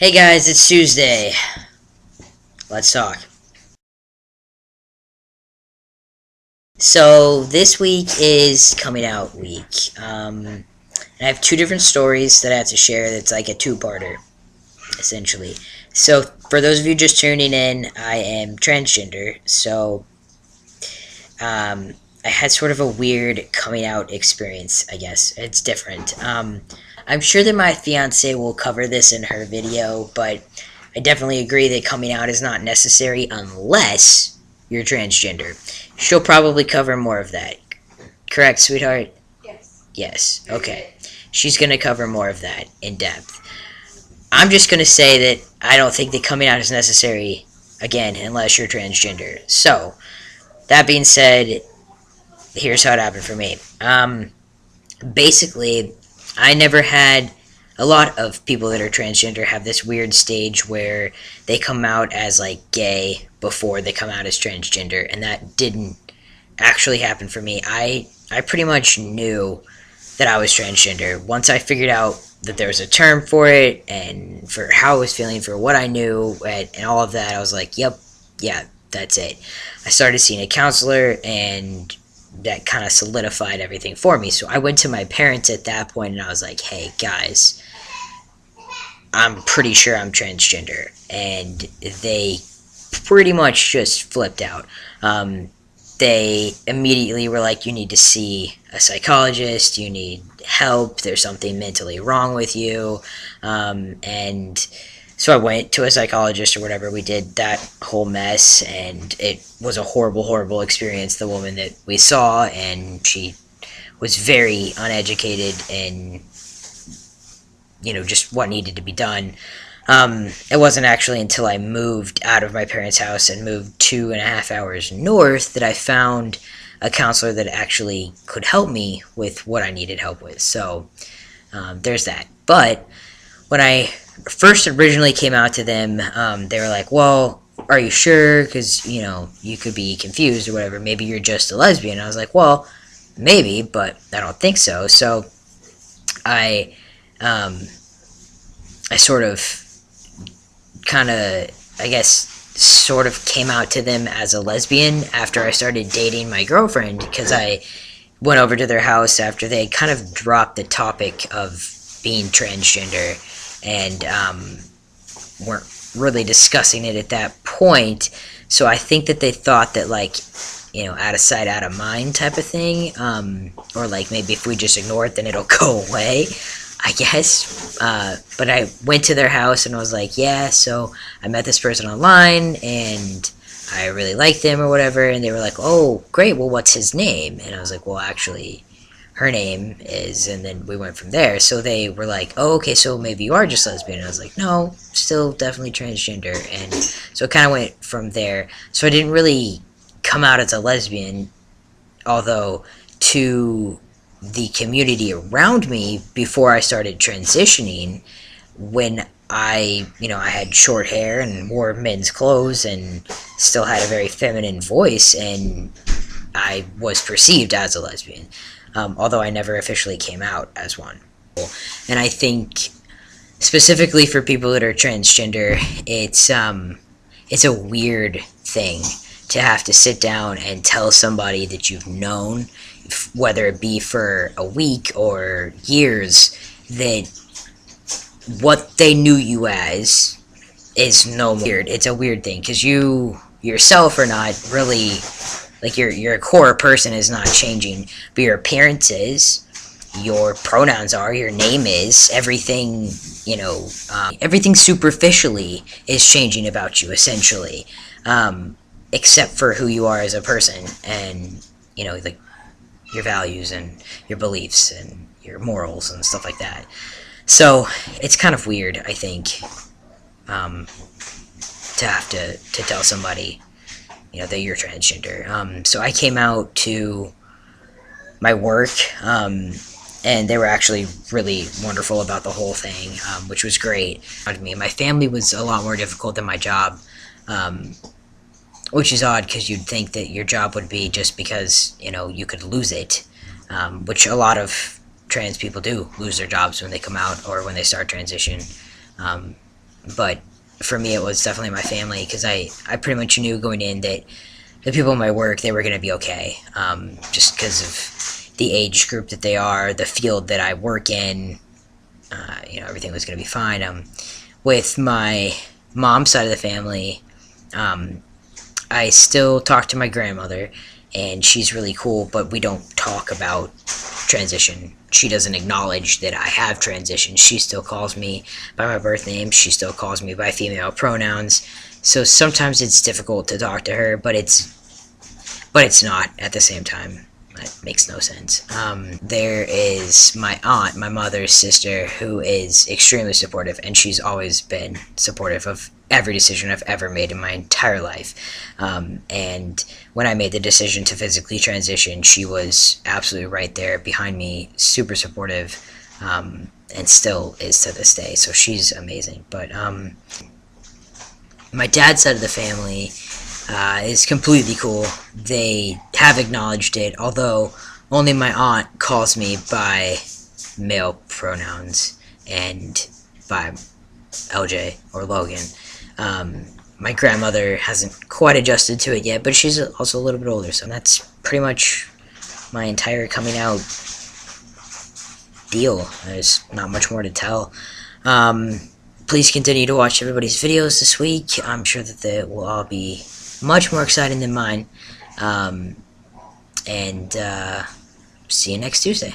Hey guys, it's Tuesday. Let's talk. So, this week is coming out week. And I have two different stories that I have to share that's like a two-parter, essentially. So, for those of you just tuning in, I am transgender. So, I had sort of a weird coming out experience, I guess. It's different. I'm sure that my fiance will cover this in her video, but I definitely agree that coming out is not necessary unless you're transgender. She'll probably cover more of that. Correct, sweetheart? Yes. Yes. Okay. She's going to cover more of that in depth. I'm just going to say that I don't think that coming out is necessary, again, unless you're transgender. So, that being said, here's how it happened for me. Basically, I never had. A lot of people that are transgender have this weird stage where they come out as like gay before they come out as transgender, and that didn't actually happen for me. I pretty much knew that I was transgender once I figured out that there was a term for it and for how I was feeling, for what I knew, and all of that. I was like, yep, yeah, that's it. I started seeing a counselor, and that kind of solidified everything for me. So I went to my parents at that point, and I was like, hey guys, I'm pretty sure I'm transgender. And they pretty much just flipped out. They immediately were like, you need to see a psychologist, you need help, there's something mentally wrong with you. And so I went to a psychologist or whatever. We did that whole mess, and it was a horrible, horrible experience. The woman that we saw, and she was very uneducated in, just what needed to be done. It wasn't actually until I moved out of my parents' house and moved 2.5 hours north that I found a counselor that actually could help me with what I needed help with. So there's that. But when I first originally came out to them, they were like, well, are you sure? Because, you could be confused or whatever. Maybe you're just a lesbian. I was like, well, maybe, but I don't think so. So I sort of kind of, I guess, sort of came out to them as a lesbian after I started dating my girlfriend, because I went over to their house after they kind of dropped the topic of being transgender and weren't really discussing it at that point. So I think that they thought that, like, out of sight, out of mind type of thing, or like maybe if we just ignore it, then it'll go away, I guess. But I went to their house and I was like, yeah, so I met this person online and I really liked him or whatever. And they were like, oh, great, well, what's his name? And I was like, well, actually, her name is, and then we went from there. So they were like, oh, okay, so maybe you are just lesbian. And I was like, no, still definitely transgender. And so it kind of went from there. So I didn't really come out as a lesbian, although to the community around me before I started transitioning, when I had short hair and wore men's clothes and still had a very feminine voice, and I was perceived as a lesbian, although I never officially came out as one. And I think specifically for people that are transgender, it's a weird thing to have to sit down and tell somebody that you've known, whether it be for a week or years, that what they knew you as is no more. It's a weird thing, because you yourself are not really, like, your core person is not changing, but your appearance is, your pronouns are, your name is, everything, everything superficially is changing about you, essentially, except for who you are as a person, and, like, your values and your beliefs and your morals and stuff like that. So it's kind of weird, I think, to have to tell somebody, that you're transgender. So I came out to my work, and they were actually really wonderful about the whole thing, which was great. My family was a lot more difficult than my job, which is odd, because you'd think that your job would be just because, you could lose it, which a lot of trans people do lose their jobs when they come out or when they start transition. but for me, it was definitely my family, because I pretty much knew going in that the people in my work, they were going to be okay, just because of the age group that they are, the field that I work in. Everything was going to be fine. With my mom's side of the family, I still talk to my grandmother, and she's really cool, but we don't talk about transition. She doesn't acknowledge that I have transitioned. She still calls me by my birth name. She still calls me by female pronouns. So sometimes it's difficult to talk to her, but it's not at the same time. That makes no sense. There is my aunt, my mother's sister, who is extremely supportive, and she's always been supportive of every decision I've ever made in my entire life. And when I made the decision to physically transition, she was absolutely right there behind me, super supportive, and still is to this day. So she's amazing. But my dad's side of the family is completely cool. They have acknowledged it, although only my aunt calls me by male pronouns and by LJ or Logan. My grandmother hasn't quite adjusted to it yet, but she's also a little bit older, so that's pretty much my entire coming out deal. There's not much more to tell. Please continue to watch everybody's videos this week. I'm sure that they will all be much more exciting than mine. And see you next Tuesday.